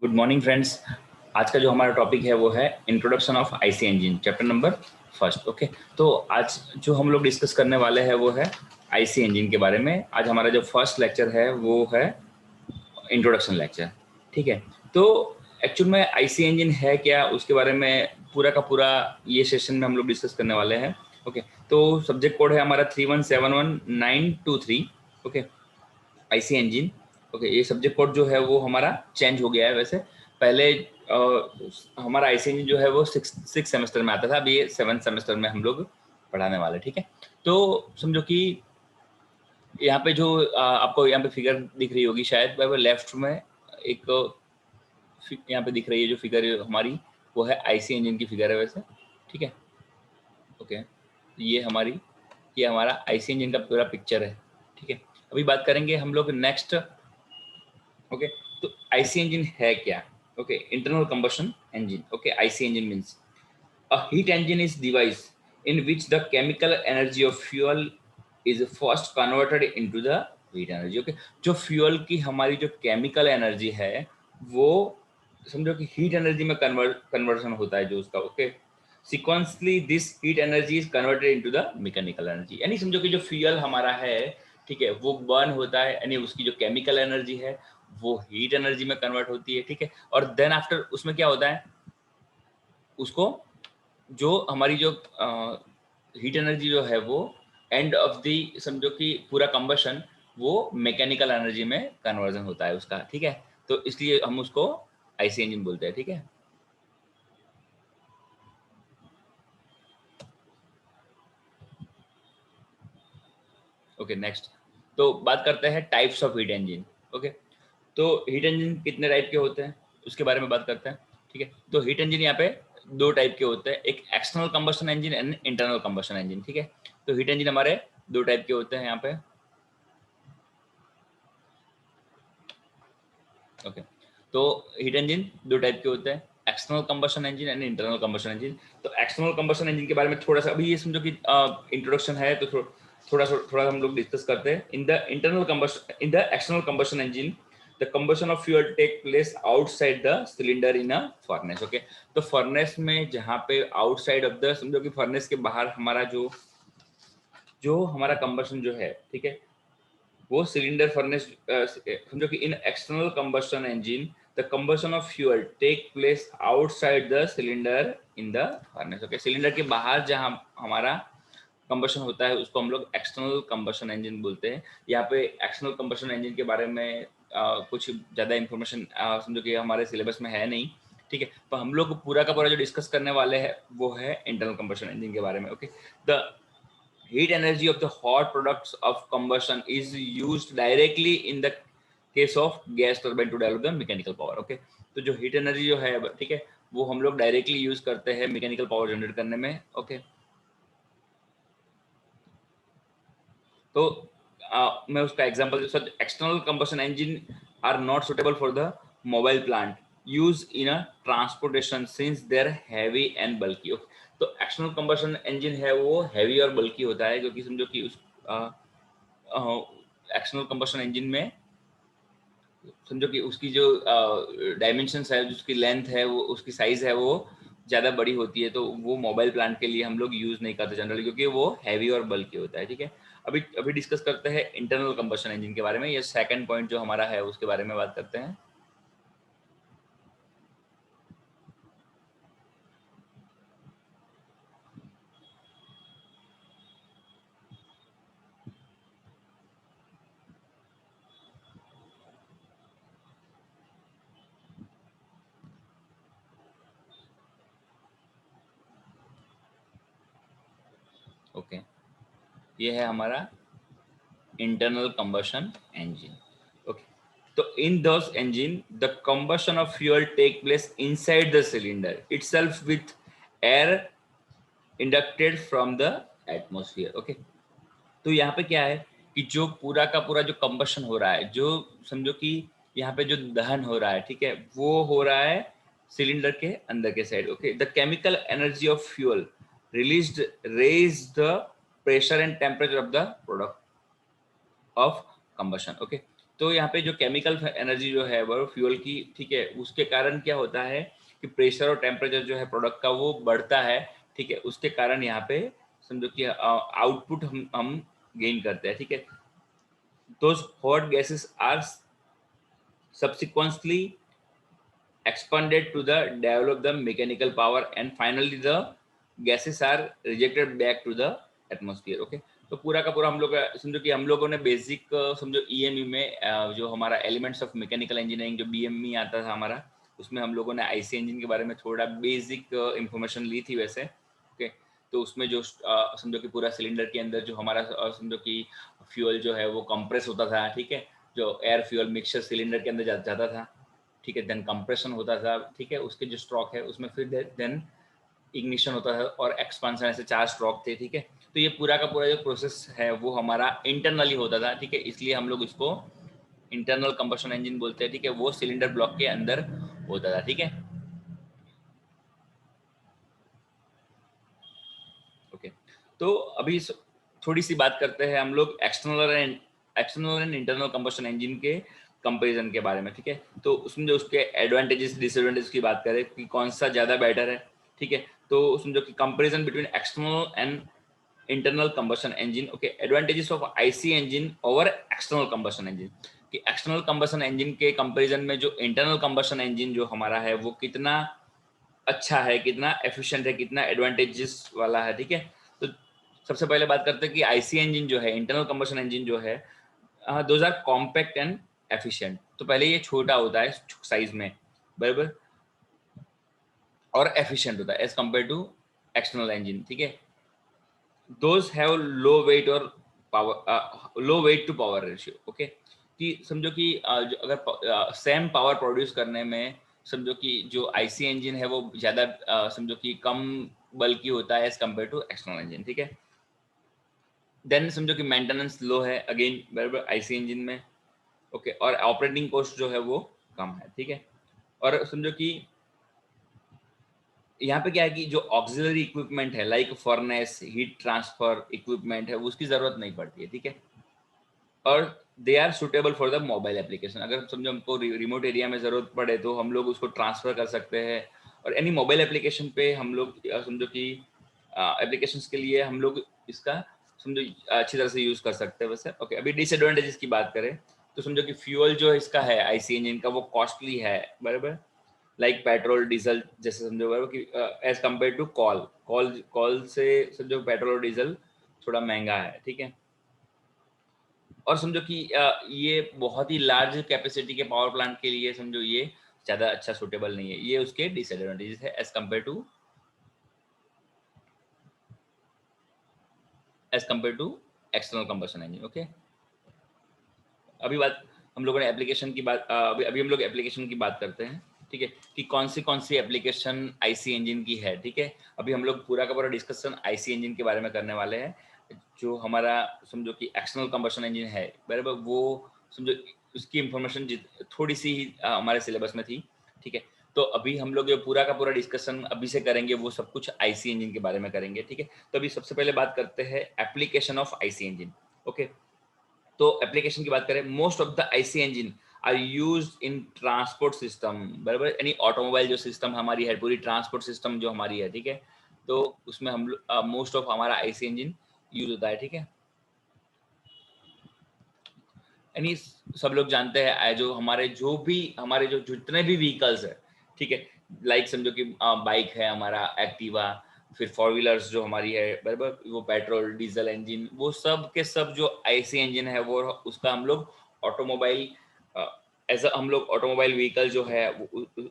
Good morning friends. आज का जो हमारा टॉपिक है वो है introduction of IC engine, chapter number first. Okay, तो आज जो हम लोग डिस्कस करने वाले हैं वो है आईसी इंजन के बारे में। आज हमारा जो फर्स्ट लेक्चर है वो है इंट्रोडक्शन लेक्चर। ठीक है, तो एक्चुअल में आईसी इंजन है क्या, उसके बारे में पूरा का पूरा ये सेशन में हम लोग डिस्कस करने वाले हैं। ओके, तो सब्जेक्ट कोड है हमारा 3171923। Okay, IC engine. ओके, ये सब्जेक्ट कोड जो है वो हमारा चेंज हो गया है। वैसे पहले हमारा आईसी इंजन जो है वो सिक्स सेमेस्टर में आता था, अभी ये 7th सेमेस्टर में हम लोग पढ़ाने वाले। ठीक है, तो समझो कि यहाँ पे जो आपको यहाँ पे फिगर दिख रही होगी शायद, वो लेफ्ट में एक यहाँ पे दिख रही है जो फिगर हमारी, वो है आईसी इंजन की फिगर है वैसे। ठीक है, ओके, तो ये हमारा आईसी इंजन का पूरा पिक्चर है। ठीक है, अभी बात करेंगे हम लोग नेक्स्ट। ओके, तो आईसी इंजन है क्या? Okay, internal combustion engine. Okay, IC engine means a heat engine is device in which the chemical energy of fuel is first converted into the heat energy. Okay, जो fuel की हमारी जो chemical energy है वो समझो कि heat energy में conversion होता है जो उसका। Okay, sequentially this heat energy is converted into the mechanical energy. यानी समझो कि जो फ्यूल हमारा है, ठीक है, वो बर्न होता है, यानी उसकी जो केमिकल एनर्जी है वो हीट एनर्जी में कन्वर्ट होती है। ठीक है, और देन आफ्टर उसमें क्या होता है, उसको जो हमारी जो हीट एनर्जी जो है वो एंड ऑफ दी समझो कि पूरा कंबशन वो मैकेनिकल एनर्जी में कन्वर्जन होता है उसका। ठीक है, तो इसलिए हम उसको आईसी इंजन बोलते हैं। ठीक है, ओके, नेक्स्ट तो बात करते हैं types of heat engine. Okay, तो हीट इंजन कितने टाइप के होते हैं उसके बारे में बात करते हैं। ठीक है, तो हीट इंजन यहाँ पे दो टाइप के होते हैं, एक external combustion engine and internal combustion engine. ठीक है, तो हीट इंजन हमारे दो टाइप के होते हैं यहाँ पे। ओके, तो हीट इंजन दो टाइप के होते हैं, external combustion engine and internal combustion engine. तो एक्सटर्नल कंबशन इंजन के बारे में थोड़ा सा अभी ये समझो कि इंट्रोडक्शन है, तो थोड़ा हम लोग डिस्कस करते हैं। In the external combustion engine the combustion of fuel take place outside the cylinder in a furnace. Okay, तो फर्नेस में जहाँ पे आउटसाइड ऑफ द समझो कि फर्नेस के बाहर हमारा जो जो हमारा कंबशन जो है, ठीक है, वो सिलेंडर फर्नेस समझो कि in external combustion engine the combustion of fuel take place outside the cylinder in the furnace. Okay, cylinder के बाहर जहां हमारा कंबशन होता है उसको हम लोग एक्सटर्नल कंबशन इंजन बोलते हैं। यहाँ पे एक्सटर्नल कंबशन इंजन के बारे में कुछ ज़्यादा इंफॉर्मेशन समझो कि हमारे सिलेबस में है नहीं। ठीक है, तो हम लोग पूरा का पूरा जो डिस्कस करने वाले हैं वो है इंटरनल कंबशन इंजन के बारे में। Okay, the heat energy of the hot products of combustion is used directly in the case of gas turbine to develop the mechanical power. Okay, तो जो हीट एनर्जी जो है, ठीक है, वो हम लोग डायरेक्टली यूज करते हैं मैकेनिकल पावर जनरेट करने में। ओके, तो मैं उसका example external combustion engine are not suitable for the mobile plant use in a transportation since they're heavy and bulky. तो एक्सटर्नल कंबशन इंजन है वो हैवी और बल्की होता है, क्योंकि समझो कि उस एक्सटर्नल कंबशन इंजन में समझो कि उसकी जो डायमेंशंस है, उसकी लेंथ है, वो उसकी साइज है वो ज़्यादा बड़ी होती है, तो वो मोबाइल प्लांट के लिए हम लोग यूज़ नहीं करते जनरली, क्योंकि वो हैवी और बल्कि होता है। ठीक है, अभी अभी डिस्कस करते हैं इंटरनल कंबशन इंजन के बारे में। ये सेकंड पॉइंट जो हमारा है उसके बारे में बात करते हैं। ओके, ये है हमारा इंटरनल कंबशन इंजन। ओके, तो in those engine the combustion of fuel take place inside the cylinder itself with air inducted from the atmosphere. Okay, तो यहाँ पे क्या है कि जो पूरा का पूरा जो कंबशन हो रहा है, जो समझो कि यहाँ पे जो दहन हो रहा है, ठीक है, वो हो रहा है सिलेंडर के अंदर के side. Okay, the chemical energy of fuel released raise the pressure and temperature of the product of combustion. Okay, तो यहाँ पे जो केमिकल एनर्जी जो है वो फ्यूल की, ठीक है, उसके कारण क्या होता है कि प्रेशर और टेम्परेचर जो है प्रोडक्ट का वो बढ़ता है, ठीक है, उसके कारण यहाँ पे समझो कि आउटपुट हम गेन करते हैं, ठीक है। Those hot gases are subsequently expanded to the develop the mechanical power, and finally the gases are rejected back to the atmosphere, okay। तो पूरा का पूरा हम लोग समझो कि हम लोगों ने बेसिक समझो ईएमई में जो हमारा एलिमेंट्स ऑफ मैकेनिकल इंजीनियरिंग जो बीएमई आता था हमारा, उसमें हम लोगों ने आईसी इंजन के बारे में थोड़ा बेसिक इंफॉर्मेशन ली थी वैसे, ओके। तो उसमें जो समझो कि पूरा सिलेंडर के अंदर जो हमारा समझो कि फ्यूल जो है वो कंप्रेस होता था, ठीक है, जो एयर फ्यूल मिक्सचर सिलेंडर के अंदर जाता था, ठीक है, देन कंप्रेशन होता था, ठीक है, उसके जो स्ट्रोक है उसमें फिर देन इग्निशन होता है और एक्सपांशन, ऐसे 4 स्ट्रोक थे, ठीक है। तो ये पूरा का पूरा जो प्रोसेस है वो हमारा इंटरनली होता था, ठीक है, इसलिए हम लोग इसको इंटरनल कंबशन इंजन बोलते हैं, ठीक है, वो सिलेंडर ब्लॉक के अंदर होता था, ठीक है, ओके। तो अभी थोड़ी सी बात करते हैं हम लोग external and internal combustion engine के कंपैरिजन के बारे में, ठीक है। तो उसमें जो उसके एडवांटेजेस डिसएडवांटेजेस की बात करें कि कौन सा ज़्यादा बेटर है, ठीक है, तो उसमें जो कि comparison between external and internal combustion engine, okay. Advantages of IC engine over external combustion engine, कि एक्सटर्नल कंबशन इंजन के कंपैरिजन में जो इंटरनल कंबशन इंजन जो हमारा है वो कितना अच्छा है, कितना एफिशिएंट है, कितना एडवांटेजेस वाला है, ठीक है। तो सबसे पहले बात करते हैं कि आईसी इंजन जो है, इंटरनल कंबशन इंजन जो है, those are compact and efficient. तो पहले ये छोटा होता है साइज में, बराबर, और एफिशिएंट होता है as compared to external engine, ठीक है। दोज हैव लो वेट और power, low weight to power ratio, okay. कि समझो कि जो अगर सेम पावर प्रोड्यूस करने में समझो कि जो आईसी इंजन है वो ज़्यादा समझो कि कम बल्कि होता है as compared to external engine, ठीक है। देन समझो कि मेंटेनेंस लो है अगेन, बराबर, आईसी इंजन में, ओके, और ऑपरेटिंग कॉस्ट जो है वो कम है, ठीक है। और समझो कि यहाँ पे क्या है कि जो ऑक्सिलरी इक्विपमेंट है like furnace, heat transfer equipment है, उसकी जरूरत नहीं पड़ती है, ठीक है। और they are suitable for the mobile application. अगर समझो हमको रिमोट एरिया में ज़रूरत पड़े तो हम लोग उसको ट्रांसफ़र कर सकते हैं, और एनी मोबाइल एप्लीकेशन पे हम लोग समझो कि एप्लीकेशंस के लिए हम लोग इसका समझो अच्छी तरह से यूज़ कर सकते हैं वैसे, ओके। अभी डिसएडवांटेजेस की बात करें तो समझो कि फ्यूल जो इसका है आईसी इंजन का वो कॉस्टली है, बराबर, लाइक पेट्रोल डीजल जैसे समझो, बराबर, कि एज कम्पेयर टू कॉल से समझो पेट्रोल और डीजल थोड़ा महंगा है, ठीक है। और समझो कि ये बहुत ही लार्ज कैपेसिटी के पावर प्लांट के लिए समझो ये ज़्यादा अच्छा सूटेबल नहीं है, ये उसके डिसएडवांटेजेस है as compared to external combustion engine, okay. अभी बात हम लोगों ने एप्लीकेशन की बात अभी अभी हम लोग एप्लीकेशन की बात करते हैं, ठीक है, कि कौन सी एप्लीकेशन आईसी इंजन की है, ठीक है। अभी हम लोग पूरा का पूरा डिस्कशन आईसी इंजन के बारे में करने वाले हैं। जो हमारा समझो कि एक्सटर्नल कंबशन इंजन है, बराबर, वो समझो उसकी इंफॉर्मेशन थोड़ी सी ही हमारे सिलेबस में थी, ठीक है। तो अभी हम लोग जो पूरा का पूरा डिस्कशन अभी से करेंगे वो सब कुछ आईसी इंजन के बारे में करेंगे, ठीक है। तो अभी सबसे पहले बात करते हैं application of IC engine, okay. तो एप्लीकेशन की बात करें, most of the IC engine are used in transport system, बराबर, यानी ऑटोमोबाइल जो सिस्टम हमारी है, पूरी ट्रांसपोर्ट सिस्टम जो हमारी है, ठीक है। तो उसमें हम मोस्ट ऑफ हमारा आईसी इंजन यूज होता है, ठीक है। यानी सब लोग जानते हैं जो जो जितने भी व्हीकल्स है, ठीक है, लाइक समझो कि बाइक है हमारा एक्टिवा, फिर फोर व्हीलर्स जो हमारी है, बराबर, वो पेट्रोल डीजल इंजन, वो सब के सब जो आईसी इंजन है वो उसका हम लोग ऑटोमोबाइल एज हम लोग ऑटोमोबाइल व्हीकल जो है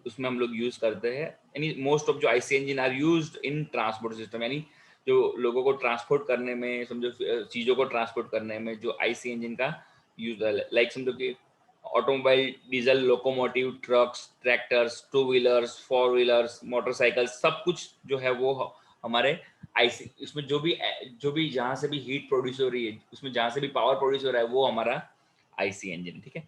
उसमें हम लोग यूज करते हैं। यानी मोस्ट ऑफ जो IC engine are used in transport system, यानी जो लोगों को ट्रांसपोर्ट करने में समझो चीज़ों को ट्रांसपोर्ट करने में जो आईसी इंजन का यूज, लाइक समझो कि automobile diesel locomotive trucks tractors two wheelers four wheelers motorcycles सब कुछ जो है वो हमारे आईसी, उसमें जो भी जहाँ से भी हीट प्रोड्यूस हो रही है, उसमें जहाँ से भी पावर प्रोड्यूस हो रहा है वो हमारा आईसी इंजन, ठीक है।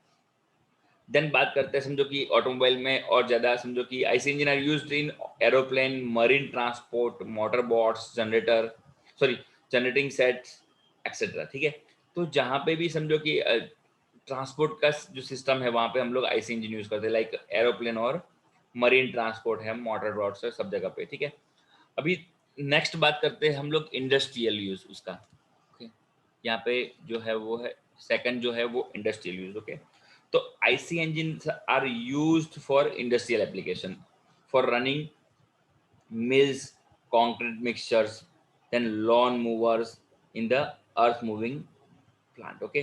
देन बात करते हैं समझो कि ऑटोमोबाइल में और ज़्यादा समझो कि IC engine are used in aeroplane marine transport motor boats generator sorry generating sets etcetera, ठीक है। तो जहाँ पे भी समझो कि ट्रांसपोर्ट का जो सिस्टम है वहां पे हम लोग आईसी इंजन यूज करते हैं, लाइक एरोप्लेन और मरीन ट्रांसपोर्ट है, मोटर रोड से सब जगह पे, ठीक है। अभी नेक्स्ट बात करते हैं हम लोग इंडस्ट्रियल यूज उसका। ओके, यहाँ पे जो है वो है सेकंड जो है वो इंडस्ट्रियल यूज। ओके, तो IC engine are used for industrial application, for running mills, concrete mixtures, then lawn movers in the earth moving plant। Okay,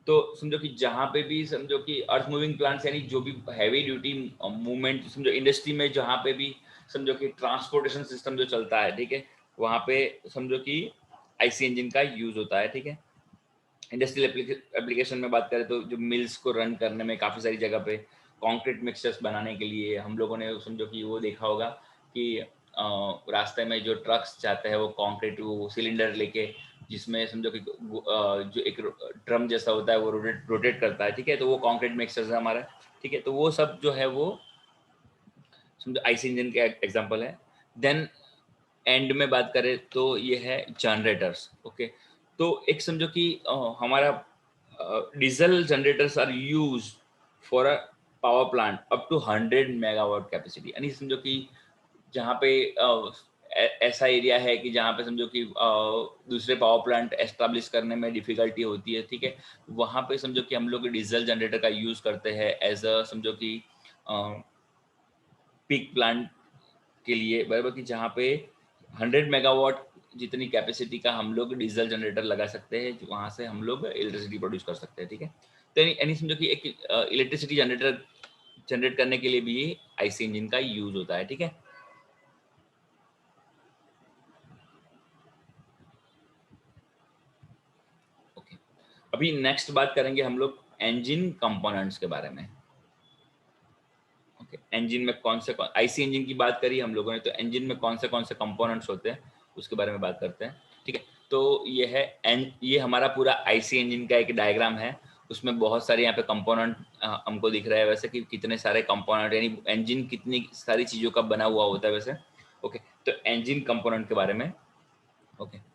तो समझो कि जहां पे भी समझो कि अर्थ मूविंग प्लांट्स यानी जो भी हैवी ड्यूटी मूवमेंट समझो इंडस्ट्री में जहां पे भी समझो कि ट्रांसपोर्टेशन सिस्टम जो चलता है, ठीक है, वहां पे समझो कि आईसी इंजन का यूज होता है, ठीक है। इंडस्ट्रियल एप्लीकेशन में बात करें तो जो मिल्स को रन करने में काफ़ी सारी जगह पे कंक्रीट मिक्सचर्स बनाने के लिए हम लोगों ने समझो कि वो देखा होगा कि रास्ते में जो ट्रक्स जाते हैं वो कंक्रीट वो सिलेंडर लेके, जिसमें समझो कि जो एक ड्रम जैसा होता है वो रोटेट करता है, ठीक है, तो वो कंक्रीट मिक्सचर्स है हमारा, ठीक है। तो वो सब जो है वो समझो आईसी इंजन के एग्जांपल है। देन एंड में बात करें तो ये है जनरेटर्स। ओके, तो एक समझो कि हमारा diesel generators are use for a power plant up to 100 megawatt capacity, यानी समझो कि जहाँ पे ऐसा एरिया है कि जहाँ पे समझो कि दूसरे पावर प्लांट एस्टेब्लिश करने में डिफिकल्टी होती है, ठीक है, वहाँ पे समझो कि हम लोग डीजल जनरेटर का यूज करते हैं एज अ समझो कि पीक प्लांट के लिए, बराबर, कि जहाँ पे 100 मेगावाट जितनी कैपेसिटी का हम लोग डीजल जनरेटर लगा सकते हैं, वहाँ से हम लोग इलेक्ट्रिसिटी प्रोड्यूस कर सकते हैं, ठीक है। तो यानी समझो कि एक इलेक्ट्रिसिटी जनरेटर जनरेट करने के लिए भी आईसी इंजन का यूज होता है, ठीक है। ओके, अभी नेक्स्ट बात करेंगे हम लोग इंजन कंपोनेंट्स के बारे में। ओके, इंजन में कौन से आईसी इंजन की बात करी हम लोगों ने, तो इंजन में कौन से कंपोनेंट्स होते हैं उसके बारे में बात करते हैं, ठीक है। तो ये है ये हमारा पूरा आईसी इंजन का एक डायग्राम है, उसमें बहुत सारे यहाँ पे कंपोनेंट हमको दिख रहा है, वैसे कि कितने सारे कंपोनेंट, यानी इंजन कितनी सारी चीज़ों का बना हुआ होता है वैसे। ओके, तो इंजन कंपोनेंट के बारे में। ओके,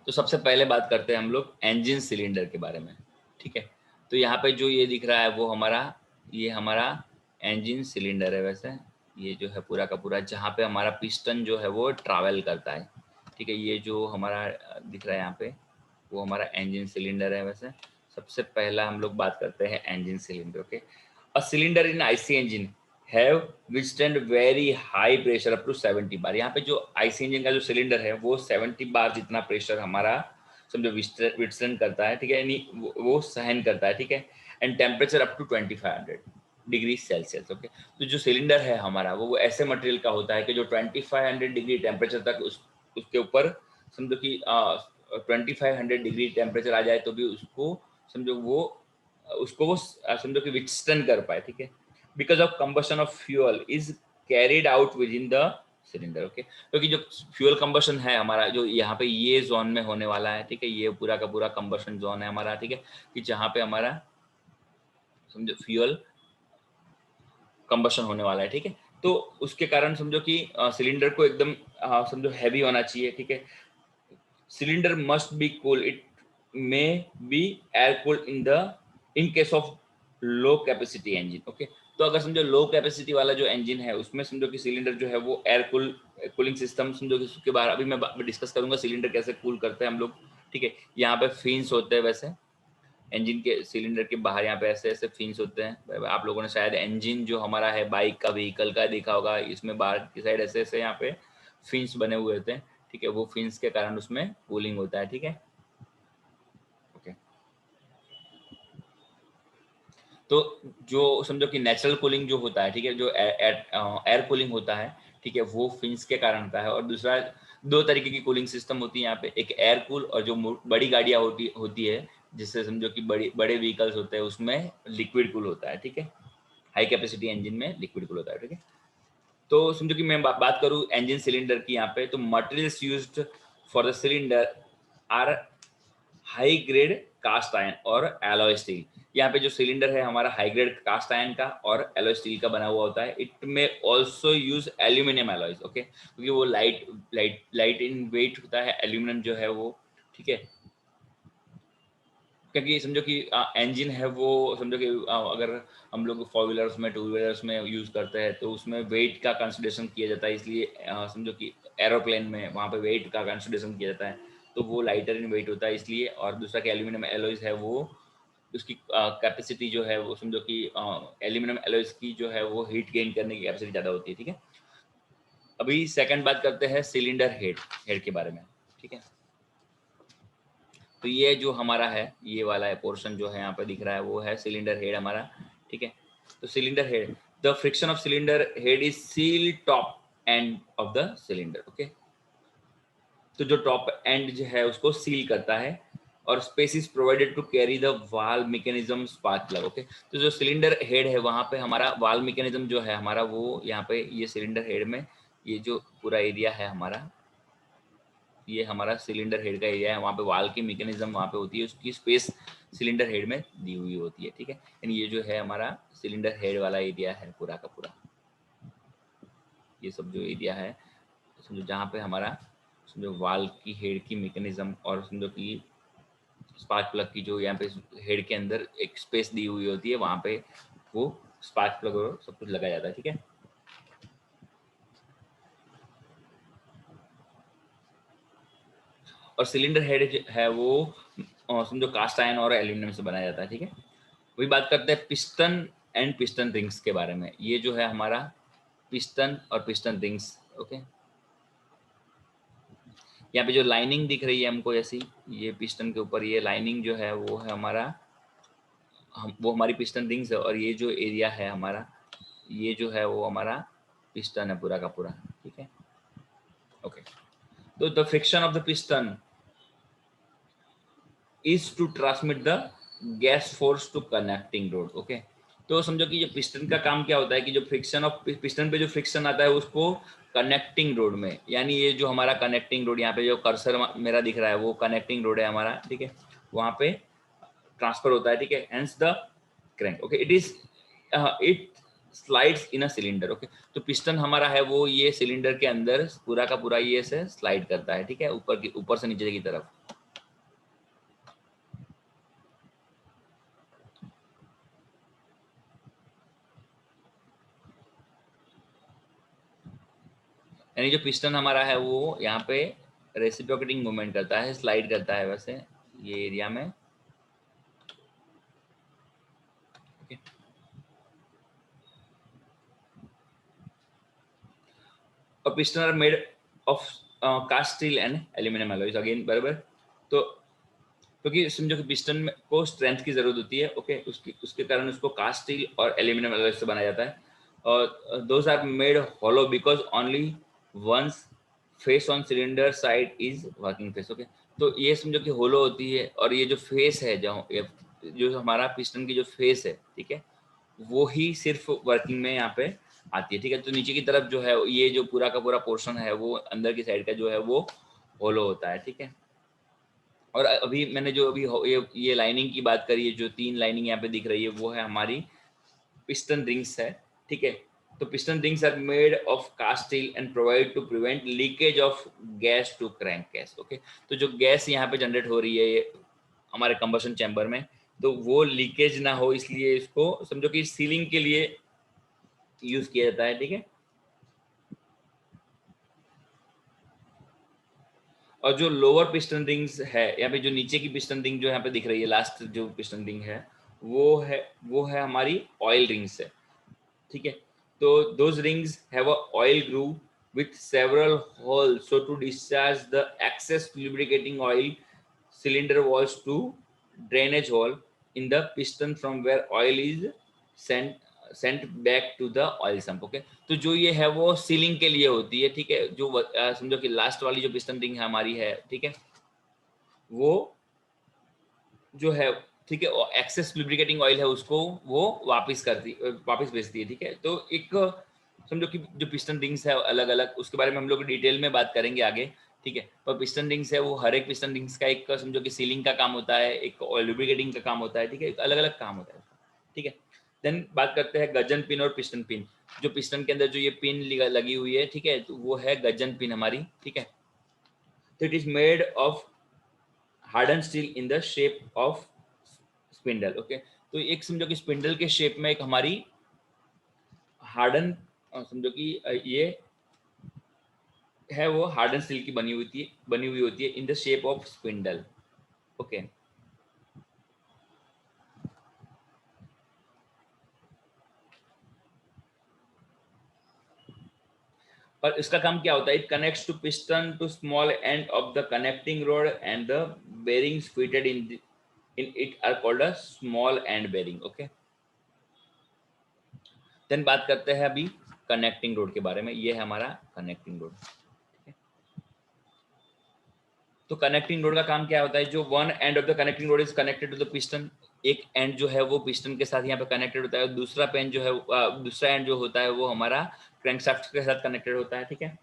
तो सबसे पहले बात करते हैं हम लोग इंजन सिलेंडर के बारे में, ठीक है। तो यहाँ पे जो ये दिख रहा है वो ये हमारा इंजन सिलेंडर है वैसे। ये जो है पूरा का पूरा जहाँ पे हमारा पिस्टन जो है वो ट्रैवल करता है, ठीक है। ये जो हमारा दिख रहा है यहाँ पे वो हमारा इंजन सिलेंडर है वैसे। सबसे पहला हम लोग बात करते हैं engine cylinder. Okay, a cylinder in IC engine have withstand very high pressure up to 70 bar. यहाँ पे जो आईसी इंजन का जो सिलेंडर है वो 70 बार जितना प्रेशर हमारा समझो विथस्टैंड करता है, ठीक है, यानी वो सहन करता है, ठीक है। And temperature up to 2500 degree Celsius. Okay, तो जो सिलेंडर है हमारा वो ऐसे मटेरियल का होता है कि जो 2500 डिग्री टेम्परेचर तक उसके ऊपर समझो कि 2500 डिग्री टेम्परेचर आ जाए तो भी समझो वो उसको समझो कि विथस्टैंड कर पाए, ठीक है। Because of combustion of fuel is carried out with in the cylinder. Okay, क्योंकि जो फ्यूअल कंबशन है हमारा जो यहाँ पे ये जोन में होने वाला है, ठीक है, ये पूरा का पूरा कंबशन जोन है हमारा, ठीक है, कि जहाँ पे हमारा समझो फ्यूअल कंबशन होने वाला है, ठीक है। तो उसके कारण समझो कि सिलेंडर को एकदम समझो हैवी होना चाहिए, ठीक है। cylinder must be cool, it may be air cooled in case of low capacity engine। Okay, तो अगर समझो लो कैपेसिटी वाला जो इंजन है उसमें समझो कि सिलेंडर जो है वो एयर कूलिंग सिस्टम समझो कि उसके बारे अभी मैं डिस्कस करूंगा सिलेंडर कैसे कूल करते हैं हम लोग, ठीक है। यहाँ पे फिन्स होते हैं वैसे इंजन के सिलेंडर के बाहर, यहाँ पे ऐसे ऐसे फिन्स होते हैं। आप लोगों ने शायद इंजन जो हमारा है बाइक का व्हीकल का देखा होगा, इसमें बाहर की साइड ऐसे ऐसे यहाँ पे फिन्स बने हुए होते हैं, ठीक है। वो फिन्स के कारण उसमें कूलिंग होता है, ठीक है। ओके, तो जो समझो कि नेचुरल कूलिंग जो होता है, ठीक है, जो एयर कूलिंग होता है, ठीक है, वो फिन्स के कारण होता है। और दूसरा दो तरीके की कूलिंग सिस्टम होती है यहाँ पे, एक एयर कूल और जो बड़ी गाड़ियाँ होती है जिससे समझो कि बड़े व्हीकल्स होते हैं उसमें लिक्विड कूल होता है, ठीक है। हाई कैपेसिटी इंजन में लिक्विड कूल होता है, ठीक है। तो समझो कि मैं बात करूँ इंजन सिलेंडर की यहाँ पे, तो materials used for the cylinder are high grade cast iron और एलॉय स्टील। यहाँ पे जो सिलेंडर है हमारा हाई ग्रेड कास्ट आयरन का और एलॉय स्टील का बना हुआ होता है। इट में also use aluminium alloys, okay, क्योंकि वो लाइट इन वेट होता है एल्यूमिनियम जो है वो, ठीक है। क्योंकि समझो कि इंजन है वो, समझो कि अगर हम लोग फोर व्हीलर्स में टू व्हीलर्स में यूज़ करते हैं तो उसमें वेट का कंसिडरेशन किया जाता है, इसलिए समझो कि एरोप्लेन में वहाँ पे वेट का कंसिडरेशन किया जाता है, तो वो लाइटर इन वेट होता है इसलिए। और दूसरा कि एल्यूमिनियम एलॉयज है वो, उसकी कैपेसिटी जो है वो, समझो कि एल्यूमिनियम एलॉयज की जो है वो हीट गेन करने की कैपेसिटी ज़्यादा होती है, ठीक है। अभी सेकंड बात करते हैं सिलेंडर हेड हेड के बारे में, ठीक है। तो ये जो हमारा है, ये वाला है पोर्शन जो है यहाँ पे दिख रहा है, वो है सिलेंडर हेड हमारा, ठीक है। तो cylinder head, the friction of cylinder head is seal top and of the cylinder, okay. तो जो टॉप एंड जो है उसको सील करता है और space is provided to carry the valve mechanism spark plug, okay. तो जो सिलेंडर हेड है वहाँ पे हमारा वाल्व मैकेनिज्म जो है हमारा, वो यहाँ पे ये सिलेंडर हेड में ये जो पूरा एरिया है हमारा, ये हमारा सिलेंडर हेड का एरिया है, वहाँ पे वाल की मैकेनिज्म वहाँ पे होती है, उसकी स्पेस सिलेंडर हेड में दी हुई होती है, ठीक है। यानी ये जो है हमारा सिलेंडर हेड वाला एरिया है पूरा का पूरा, ये सब जो एरिया है समझो जहाँ पे हमारा समझो वाल की हेड की मैकेनिज्म और समझो कि स्पार्क प्लग की जो यहाँ पे हेड के अंदर एक स्पेस दी हुई होती है, वहाँ पे वो स्पार्क प्लग और सब कुछ लगाया जाता है, ठीक है। और सिलेंडर हेड है वो समझो कास्ट आयरन और एल्यूमिनियम से बनाया जाता है, ठीक है। वही बात करते हैं पिस्टन एंड पिस्टन रिंग्स के बारे में। ये जो है हमारा पिस्टन और पिस्टन रिंग्स, ओके। यहाँ पे जो लाइनिंग दिख रही है हमको ऐसी, ये पिस्टन के ऊपर ये लाइनिंग जो है वो है हमारा, वो हमारी पिस्टन रिंग्स है। और ये जो एरिया है हमारा, ये जो है वो हमारा पिस्टन है पूरा का पूरा, ठीक है, ओके। तो the friction of the piston is to transmit the gas force to connecting rod, okay. तो समझो कि ये पिस्टन का काम क्या होता है कि जो फ्रिक्शन ऑफ पिस्टन पे जो फ्रिक्शन आता है उसको कनेक्टिंग रोड में, यानी ये जो हमारा कनेक्टिंग रोड, यहाँ पे जो कर्सर मेरा दिख रहा है वो कनेक्टिंग रोड है हमारा, ठीक है, वहाँ पे ट्रांसफर होता है, ठीक है। Hence the crank, okay, it slides in a cylinder, okay. तो पिस्टन हमारा है वो ये सिलेंडर के अंदर पूरा का पूरा ये से स्लाइड करता है, ठीक है, ऊपर से नीचे की तरफ। यानी जो पिस्टन हमारा है वो यहाँ पे रेसिप्रोकेटिंग मूवमेंट करता है, स्लाइड करता है वैसे ये एरिया में, ओके। और piston are made of cast steel and aluminium alloys, again बराबर। तो क्योंकि समझो कि पिस्टन को स्ट्रेंथ की जरूरत होती है, ओके, उसके कारण उसको कास्ट स्टील और एल्यूमिनियम एलॉय से बनाया जाता है। और those are made hollow because only once face on cylinder side is working face, okay. तो ये समझो कि होलो होती है और ये जो फेस है जो हमारा पिस्टन की जो फेस है, ठीक है, वो ही सिर्फ वर्किंग में यहाँ पे आती है, ठीक है। तो नीचे की तरफ जो है ये जो पूरा का पूरा पोर्शन है वो अंदर की साइड का जो है वो होलो होता है, ठीक है। और अभी मैंने जो अभी ये लाइनिंग की बात करी है, जो तीन लाइनिंग यहाँ पे दिख रही है वो है हमारी पिस्टन रिंग्स है, ठीक है। तो piston rings are made of cast steel and provide to prevent leakage of gas to crank case, okay. तो जो गैस यहाँ पे जनरेट हो रही है ये हमारे कंबशन चैम्बर में, तो वो लीकेज ना हो इसलिए इसको समझो कि सीलिंग के लिए यूज किया जाता है, ठीक है। और जो लोअर पिस्टन रिंग्स है यहाँ पे, जो नीचे की पिस्टन रिंग जो यहाँ पे दिख रही है, लास्ट जो पिस्टन रिंग है वो है हमारी ऑयल रिंग्स है, ठीक है। तो those rings have a oil groove with several holes so to discharge the excess lubricating oil cylinder walls to drainage hole in the piston from where oil is sent back to the oil sump, okay. तो जो ये है वो ceiling के लिए होती है, ठीक है। जो समझो कि लास्ट वाली जो पिस्टन रिंग हमारी है, ठीक है, वो जो है, ठीक है, एक्सेस लुब्रिकेटिंग ऑयल है उसको वो वापस भेजती है, ठीक है। तो एक समझो कि जो पिस्टन रिंग्स है अलग अलग, उसके बारे में हम लोग डिटेल में बात करेंगे आगे। ठीक है। पर पिस्टन रिंग्स है वो हर एक पिस्टन रिंग्स का एक समझो कि सीलिंग का काम होता है, एक लुब्रिकेटिंग का काम होता है, ठीक है, अलग अलग काम होता है, ठीक है। देन बात करते हैं गजन पिन और पिस्टन पिन। जो पिस्टन के अंदर जो ये पिन लगी हुई है, ठीक है, तो वो है गजन पिन हमारी, ठीक है। तो it is made of harden steel in the shape of spindle, okay. तो एक समझो कि स्पिंडल के शेप में एक हमारी हार्डन समझो कि ये है वो हार्डन स्टील की बनी हुई होती है in the shape of spindle, okay. और इसका काम क्या होता है? It connects to piston to small end of the connecting rod and the bearings fitted in it are called a small end bearing, okay. Then बात करते हैं अभी कनेक्टिंग रोड के बारे में। ये है हमारा कनेक्टिंग रोड। तो कनेक्टिंग रोड का काम क्या होता है? जो one end of the connecting rod is connected to the piston, एक एंड जो है वो पिस्टन के साथ यहाँ पे कनेक्टेड होता है, दूसरा पेन जो है दूसरा एंड जो होता है वो हमारा क्रैंकशाफ्ट के साथ कनेक्टेड होता है, ठीक है।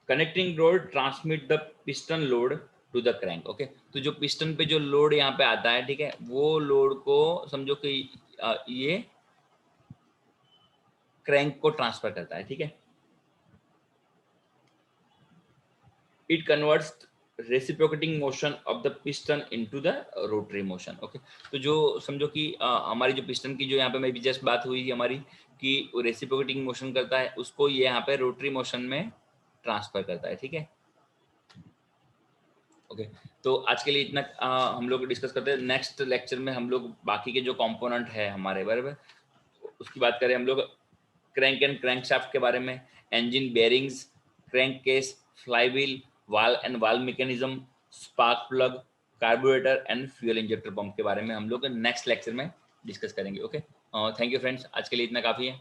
Connecting rod transmit the piston load to the crank, okay. तो जो पिस्टन पे जो लोड यहाँ पे आता है, ठीक है, वो लोड को समझो कि ये क्रैंक को ट्रांसफर करता है, ठीक है। It converts reciprocating motion of the piston into the rotary motion, okay. तो जो समझो कि हमारी जो पिस्टन की जो यहाँ पे मेरी जस्ट बात हुई थी हमारी कि रेसिप्रोकेटिंग मोशन करता है, उसको ये यहाँ पे रोटरी मोशन में ट्रांसफर करता है, ठीक है, ओके। तो आज के लिए इतना हम लोग डिस्कस करते हैं। नेक्स्ट लेक्चर में हम लोग बाकी के जो कंपोनेंट है हमारे बराबर उसकी बात करें हम लोग। क्रैंक एंड क्रैंकशाफ्ट के बारे में, engine bearings, crank case, flywheel, वाल एंड वाल mechanism, spark plug, carburettor and fuel injector pump के बारे में हम लोग नेक्स्ट लेक्चर में डिस्कस करेंगे, ओके। थैंक यू फ्रेंड्स, आज के लिए इतना काफ़ी है।